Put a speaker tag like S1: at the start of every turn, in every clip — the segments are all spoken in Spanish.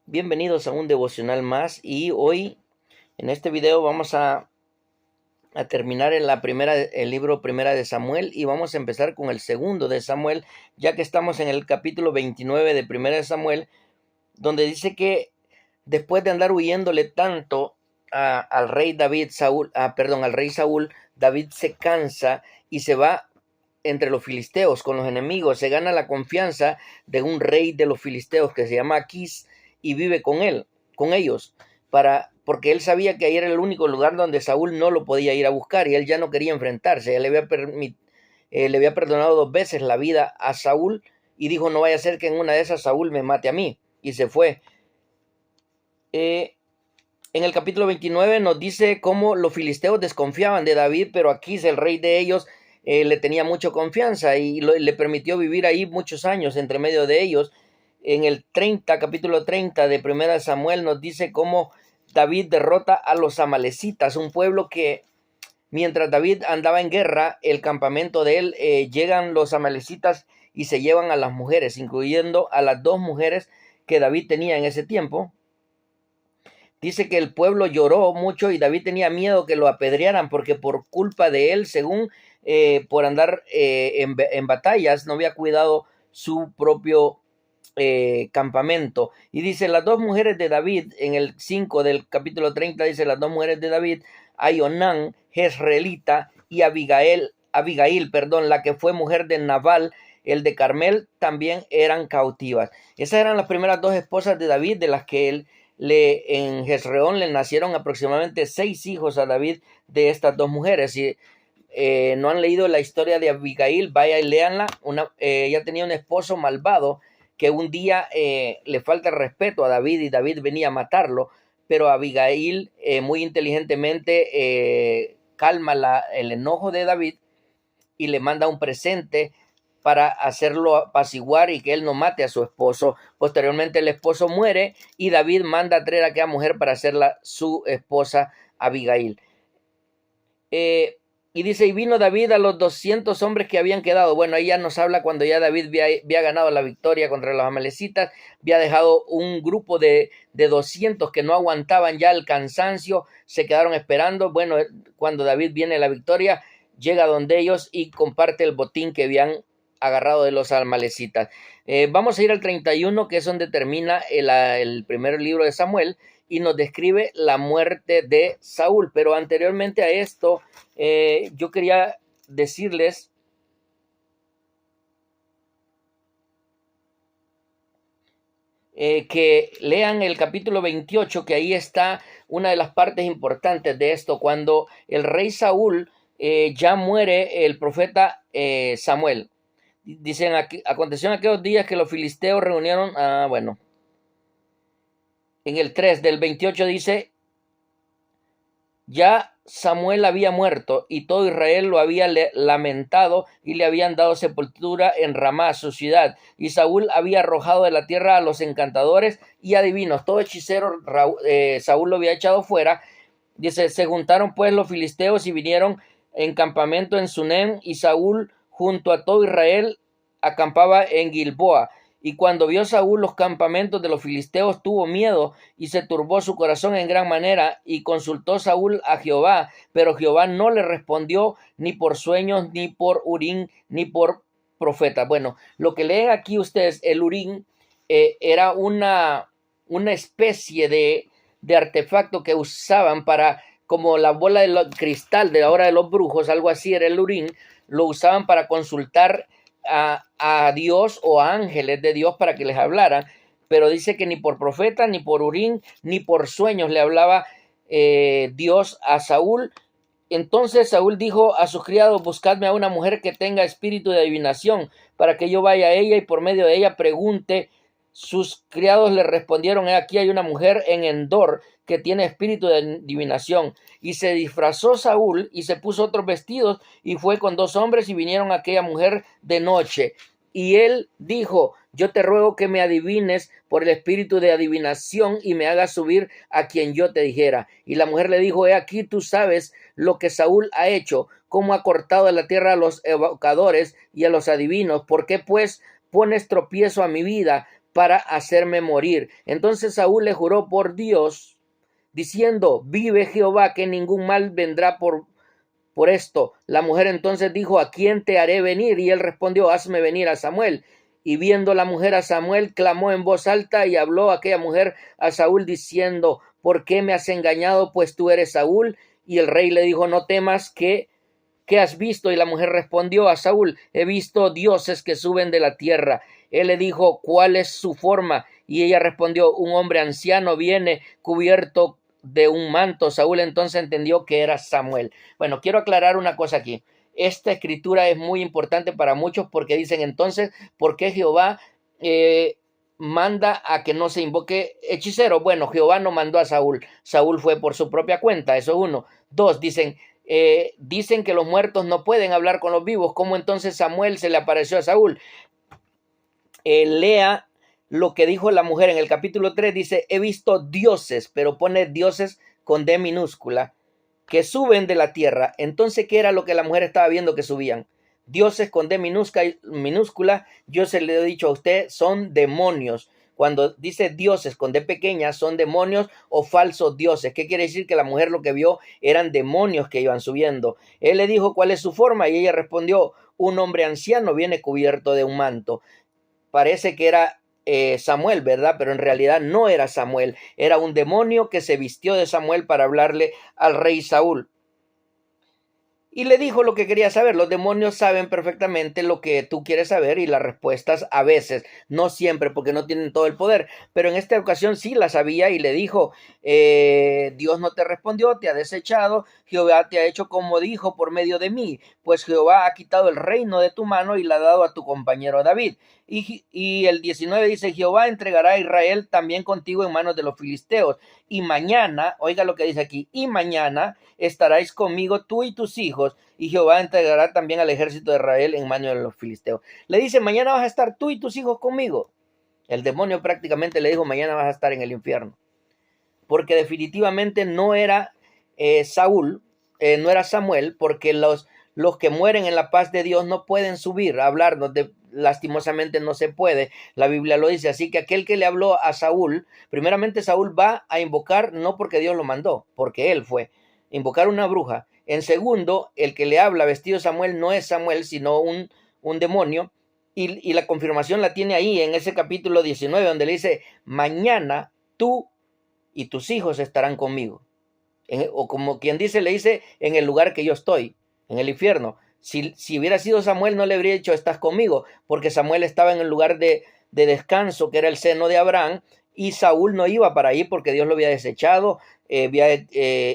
S1: Bienvenidos a un devocional más y hoy en este video vamos a terminar en el libro Primera de Samuel y vamos a empezar con el segundo de Samuel, ya que estamos en el capítulo 29 de Primera de Samuel, donde dice que después de andar huyéndole tanto al rey Saúl, David se cansa y se va entre los filisteos con los enemigos, se gana la confianza de un rey de los filisteos que se llama Aquís y vive con ellos, porque él sabía que ahí era el único lugar donde Saúl no lo podía ir a buscar y él ya no quería enfrentarse. Él le había perdonado 2 veces la vida a Saúl y dijo: no vaya a ser que en una de esas Saúl me mate a mí, y se fue. En el capítulo 29 nos dice cómo los filisteos desconfiaban de David, pero Aquís, el rey de ellos, le tenía mucha confianza y le permitió vivir ahí muchos años entre medio de ellos. En el capítulo 30 de Primera de Samuel nos dice cómo David derrota a los amalecitas, un pueblo que mientras David andaba en guerra, el campamento de él, llegan los amalecitas y se llevan a las mujeres, incluyendo a las 2 mujeres que David tenía en ese tiempo. Dice que el pueblo lloró mucho y David tenía miedo que lo apedrearan porque por culpa de él, según por andar en batallas, no había cuidado su propio campamento. Y dice: las 2 mujeres de David, en el 5 del capítulo 30, dice: las 2 mujeres de David, Aionán, Jezreelita, y Abigail, la que fue mujer de Nabal, el de Carmel, también eran cautivas. Esas eran las primeras 2 esposas de David, de las que él en Jezreón le nacieron aproximadamente 6 hijos a David de estas 2 mujeres. Si no han leído la historia de Abigail, vaya y léanla. Ella tenía un esposo malvado que un día le falta el respeto a David y David venía a matarlo, pero Abigail muy inteligentemente calma el enojo de David y le manda un presente para hacerlo apaciguar y que él no mate a su esposo. Posteriormente el esposo muere y David manda a traer a aquella mujer para hacerla su esposa Abigail. Y dice: y vino David a los 200 hombres que habían quedado. Bueno, ahí ya nos habla cuando ya David había ganado la victoria contra los amalecitas, había dejado un grupo de 200 que no aguantaban ya el cansancio, se quedaron esperando. Bueno, cuando David viene a la victoria, llega donde ellos y comparte el botín que habían agarrado de los amalecitas. Vamos a ir al 31, que es donde termina el primer libro de Samuel, y nos describe la muerte de Saúl. Pero anteriormente a esto, yo quería decirles que lean el capítulo 28, que ahí está una de las partes importantes de esto, cuando el rey Saúl ya muere el profeta Samuel. Dicen: aconteció en aquellos días que los filisteos reunieron, en el 3 del 28 dice: ya Samuel había muerto y todo Israel lo había lamentado y le habían dado sepultura en Ramá, su ciudad. Y Saúl había arrojado de la tierra a los encantadores y adivinos, todo hechicero, Saúl lo había echado fuera. Dice: se juntaron pues los filisteos y vinieron en campamento en Sunem, y Saúl junto a todo Israel acampaba en Gilboa. Y cuando vio Saúl los campamentos de los filisteos, tuvo miedo y se turbó su corazón en gran manera, y consultó Saúl a Jehová, pero Jehová no le respondió ni por sueños, ni por Urín, ni por profeta. Bueno, lo que leen aquí ustedes, el Urín, era una especie de artefacto que usaban para, como la bola de cristal de la hora de los brujos, algo así era el Urín. Lo usaban para consultar a Dios o a ángeles de Dios para que les hablaran, pero dice que ni por profeta, ni por Urín, ni por sueños le hablaba Dios a Saúl. Entonces Saúl dijo a sus criados: buscadme a una mujer que tenga espíritu de adivinación, para que yo vaya a ella y por medio de ella pregunte. Sus criados le respondieron: aquí hay una mujer en Endor que tiene espíritu de adivinación. Y se disfrazó Saúl y se puso otros vestidos y fue con 2 hombres y vinieron a aquella mujer de noche. Y él dijo: yo te ruego que me adivines por el espíritu de adivinación y me hagas subir a quien yo te dijera. Y la mujer le dijo: he aquí, tú sabes lo que Saúl ha hecho, cómo ha cortado de la tierra a los evocadores y a los adivinos. ¿Por qué pues pones tropiezo a mi vida para hacerme morir. Entonces Saúl le juró por Dios, diciendo, vive Jehová, que ningún mal vendrá por esto. La mujer entonces dijo, ¿a quién te haré venir? Y él respondió, hazme venir a Samuel. Y viendo la mujer a Samuel, clamó en voz alta y habló aquella mujer a Saúl diciendo, ¿por qué me has engañado? Pues tú eres Saúl. Y el rey le dijo, no temas, ¿qué has visto? Y la mujer respondió a Saúl, he visto dioses que suben de la tierra. Él le dijo, ¿cuál es su forma? Y ella respondió, un hombre anciano viene cubierto de un manto. Saúl entonces entendió que era Samuel. Bueno, quiero aclarar una cosa aquí. Esta escritura es muy importante para muchos porque dicen entonces, ¿por qué Jehová manda a que no se invoque hechicero? Bueno, Jehová no mandó a Saúl. Saúl fue por su propia cuenta, eso es uno. Dos, dicen que los muertos no pueden hablar con los vivos. ¿Cómo entonces Samuel se le apareció a Saúl? Lea lo que dijo la mujer en el capítulo 3, dice, he visto dioses, pero pone dioses con D minúscula, que suben de la tierra. Entonces, ¿qué era lo que la mujer estaba viendo que subían? Dioses con D minúscula, yo se le he dicho a usted, son demonios. Cuando dice dioses con D pequeña, son demonios o falsos dioses. ¿Qué quiere decir? Que la mujer lo que vio eran demonios que iban subiendo. Él le dijo, ¿cuál es su forma? Y ella respondió, un hombre anciano viene cubierto de un manto. Parece que era Samuel, ¿verdad? Pero en realidad no era Samuel. Era un demonio que se vistió de Samuel para hablarle al rey Saúl. Y le dijo lo que quería saber. Los demonios saben perfectamente lo que tú quieres saber y las respuestas a veces, no siempre porque no tienen todo el poder, pero en esta ocasión sí la sabía y le dijo, Dios no te respondió, te ha desechado, Jehová te ha hecho como dijo por medio de mí, pues Jehová ha quitado el reino de tu mano y la ha dado a tu compañero David. Y el 19 dice, Jehová entregará a Israel también contigo en manos de los filisteos. Y mañana, oiga lo que dice aquí, y mañana estaréis conmigo tú y tus hijos, y Jehová entregará también al ejército de Israel en manos de los filisteos. Le dice, mañana vas a estar tú y tus hijos conmigo. El demonio prácticamente le dijo, mañana vas a estar en el infierno. Porque definitivamente no era Saúl, no era Samuel, porque los que mueren en la paz de Dios no pueden subir a hablarnos lastimosamente no se puede, la Biblia lo dice, así que aquel que le habló a Saúl, primeramente Saúl va a invocar no porque Dios lo mandó, porque él fue, invocar una bruja. En segundo, el que le habla vestido Samuel no es Samuel, sino un demonio, y la confirmación la tiene ahí en ese capítulo 19, donde le dice, mañana tú y tus hijos estarán conmigo. O como quien dice, le dice, en el lugar que yo estoy, en el infierno. Si hubiera sido Samuel, no le habría dicho, estás conmigo, porque Samuel estaba en el lugar de descanso, que era el seno de Abraham, y Saúl no iba para ahí porque Dios lo había desechado, había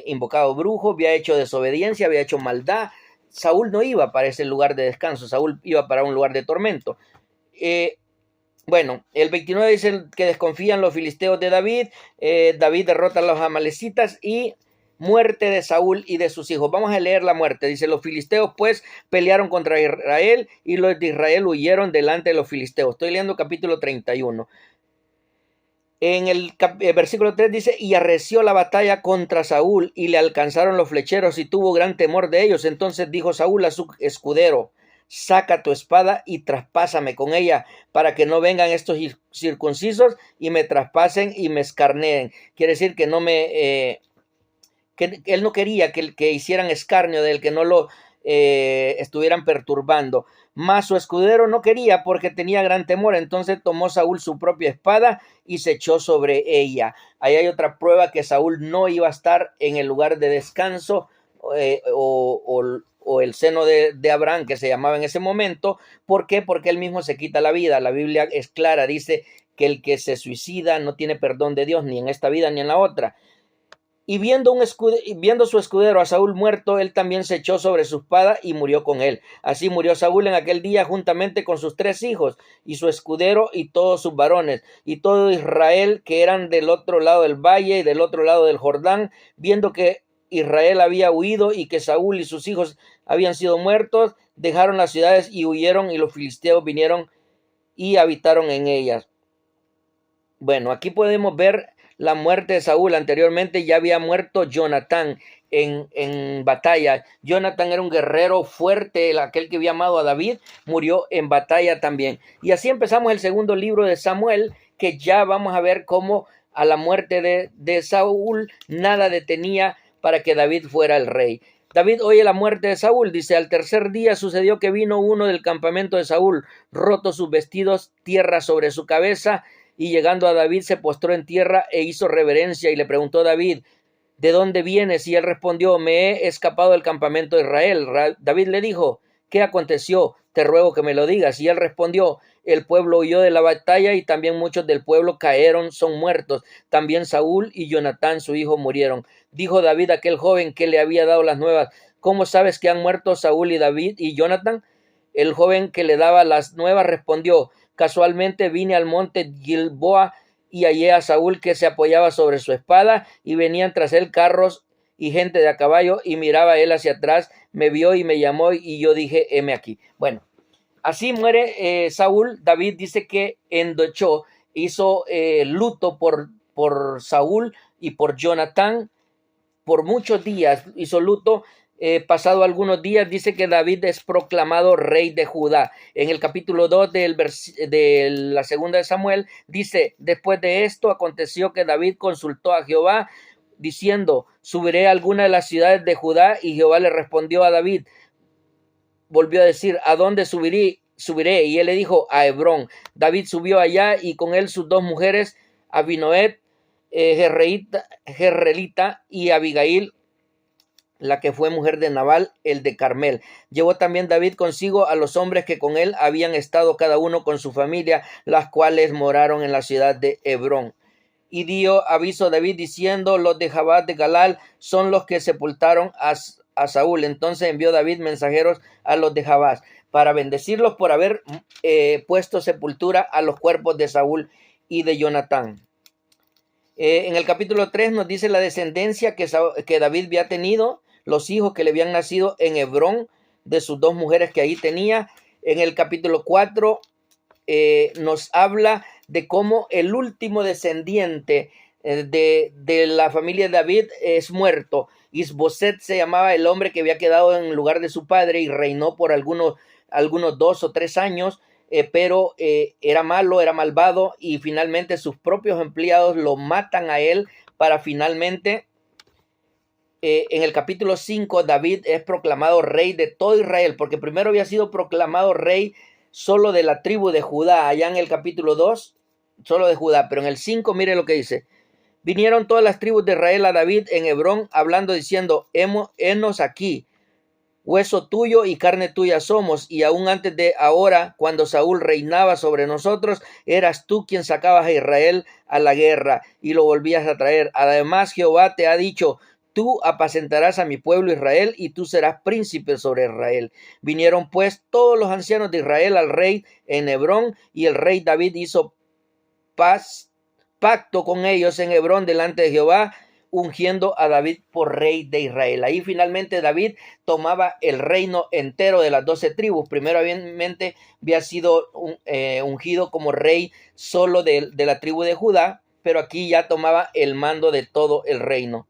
S1: invocado brujos, había hecho desobediencia, había hecho maldad. Saúl no iba para ese lugar de descanso, Saúl iba para un lugar de tormento. Bueno, el 29 dice que desconfían los filisteos de David, David derrota a los amalecitas y muerte de Saúl y de sus hijos. Vamos a leer la muerte. Dice, los filisteos pues pelearon contra Israel y los de Israel huyeron delante de los filisteos. Estoy leyendo capítulo 31. En el versículo 3 dice, y arreció la batalla contra Saúl y le alcanzaron los flecheros y tuvo gran temor de ellos. Entonces dijo Saúl a su escudero, saca tu espada y traspásame con ella para que no vengan estos circuncisos y me traspasen y me escarneen. Quiere decir que no me... que él no quería que hicieran escarnio de él, que no lo estuvieran perturbando. Mas su escudero no quería porque tenía gran temor. Entonces tomó Saúl su propia espada y se echó sobre ella. Ahí hay otra prueba que Saúl no iba a estar en el lugar de descanso o el seno de Abraham, que se llamaba en ese momento. ¿Por qué? Porque él mismo se quita la vida. La Biblia es clara, dice que el que se suicida no tiene perdón de Dios, ni en esta vida ni en la otra. Y viendo su escudero a Saúl muerto, él también se echó sobre su espada y murió con él. Así murió Saúl en aquel día juntamente con sus 3 hijos y su escudero y todos sus varones y todo Israel que eran del otro lado del valle y del otro lado del Jordán, viendo que Israel había huido y que Saúl y sus hijos habían sido muertos, dejaron las ciudades y huyeron, y los filisteos vinieron y habitaron en ellas. Bueno, aquí podemos ver la muerte de Saúl. Anteriormente ya había muerto Jonatán en batalla. Jonatán era un guerrero fuerte, aquel que había amado a David, murió en batalla también. Y así empezamos el segundo libro de Samuel, que ya vamos a ver cómo a la muerte de Saúl nada detenía para que David fuera el rey. David oye la muerte de Saúl, dice: al tercer día sucedió que vino uno del campamento de Saúl, roto sus vestidos, tierra sobre su cabeza, y llegando a David se postró en tierra e hizo reverencia, y le preguntó David: ¿de dónde vienes? Y él respondió: me he escapado del campamento de Israel. David le dijo: ¿qué aconteció? Te ruego que me lo digas. Y él respondió: el pueblo huyó de la batalla y también muchos del pueblo cayeron, son muertos. También Saúl y Jonatán, su hijo, murieron. Dijo David a aquel joven que le había dado las nuevas: ¿cómo sabes que han muerto Saúl y David y Jonatán? El joven que le daba las nuevas respondió: casualmente vine al monte Gilboa y hallé a Saúl que se apoyaba sobre su espada, y venían tras él carros y gente de a caballo, y miraba él hacia atrás, me vio y me llamó, y yo dije: heme aquí. Bueno, así muere Saúl. David dice que endechó, hizo luto por Saúl y por Jonatán por muchos días, hizo luto. Pasado algunos días, dice que David es proclamado rey de Judá. En el capítulo 2 de la segunda de Samuel, dice: después de esto aconteció que David consultó a Jehová, diciendo: ¿subiré a alguna de las ciudades de Judá? Y Jehová le respondió a David, volvió a decir: ¿a dónde subiré? Y él le dijo: a Hebrón. David subió allá, y con él sus dos mujeres, Abinoet, Jerrelita, y Abigail, la que fue mujer de Nabal, el de Carmel. Llevó también David consigo a los hombres que con él habían estado, cada uno con su familia, las cuales moraron en la ciudad de Hebrón. Y dio aviso David diciendo: los de Jabad de Galal son los que sepultaron a Saúl. Entonces envió David mensajeros a los de Jabad para bendecirlos por haber puesto sepultura a los cuerpos de Saúl y de Jonatán. En el capítulo 3 nos dice la descendencia que David había tenido, los hijos que le habían nacido en Hebrón, de sus dos mujeres que ahí tenía. En el capítulo 4 nos habla de cómo el último descendiente de la familia de David es muerto. Isboset se llamaba el hombre que había quedado en lugar de su padre y reinó por algunos 2 o 3 años. Pero era malo, era malvado, y finalmente sus propios empleados lo matan a él para finalmente, en el capítulo 5, David es proclamado rey de todo Israel, porque primero había sido proclamado rey solo de la tribu de Judá, allá en el capítulo 2, solo de Judá, pero en el 5, mire lo que dice: vinieron todas las tribus de Israel a David en Hebrón, hablando, diciendo: henos aquí, hueso tuyo y carne tuya somos, y aún antes de ahora, cuando Saúl reinaba sobre nosotros, eras tú quien sacabas a Israel a la guerra y lo volvías a traer. Además, Jehová te ha dicho: tú apacentarás a mi pueblo Israel, y tú serás príncipe sobre Israel. Vinieron pues todos los ancianos de Israel al rey en Hebrón, y el rey David hizo pacto con ellos en Hebrón delante de Jehová, ungiendo a David por rey de Israel. Ahí finalmente David tomaba el reino entero de las 12 tribus. Primero había sido ungido como rey solo de la tribu de Judá, pero aquí ya tomaba el mando de todo el reino.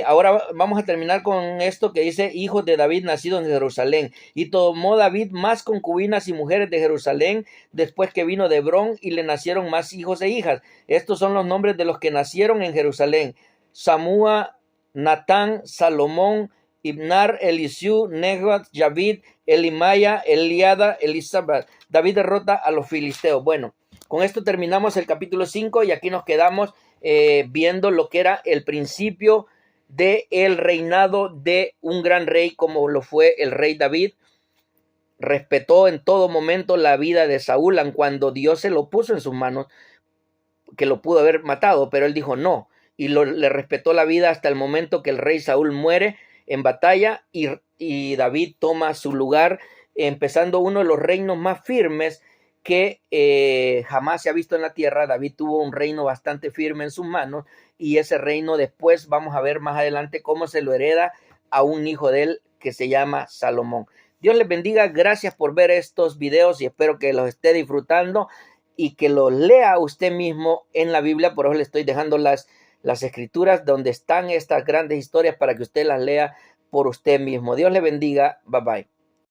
S1: Ahora vamos a terminar con esto que dice: hijos de David nacidos en Jerusalén. Y tomó David más concubinas y mujeres de Jerusalén después que vino de Hebrón, y le nacieron más hijos e hijas. Estos son los nombres de los que nacieron en Jerusalén: Samúa, Natán, Salomón, Ibnar, Elisiú, Nebat, Javid, Elimaya, Eliada, Elisabet. David derrota a los filisteos. Bueno, con esto terminamos el capítulo 5, y aquí nos quedamos viendo lo que era el principio de el reinado de un gran rey como lo fue el rey David. Respetó en todo momento la vida de Saúl, aun cuando Dios se lo puso en sus manos, que lo pudo haber matado, pero él dijo no, y le respetó la vida hasta el momento que el rey Saúl muere en batalla, y David toma su lugar, empezando uno de los reinos más firmes que jamás se ha visto en la tierra. David tuvo un reino bastante firme en sus manos, y ese reino después vamos a ver más adelante cómo se lo hereda a un hijo de él que se llama Salomón. Dios les bendiga, gracias por ver estos videos, y espero que los esté disfrutando y que los lea usted mismo en la Biblia. Por eso le estoy dejando las escrituras donde están estas grandes historias para que usted las lea por usted mismo. Dios le bendiga, bye bye.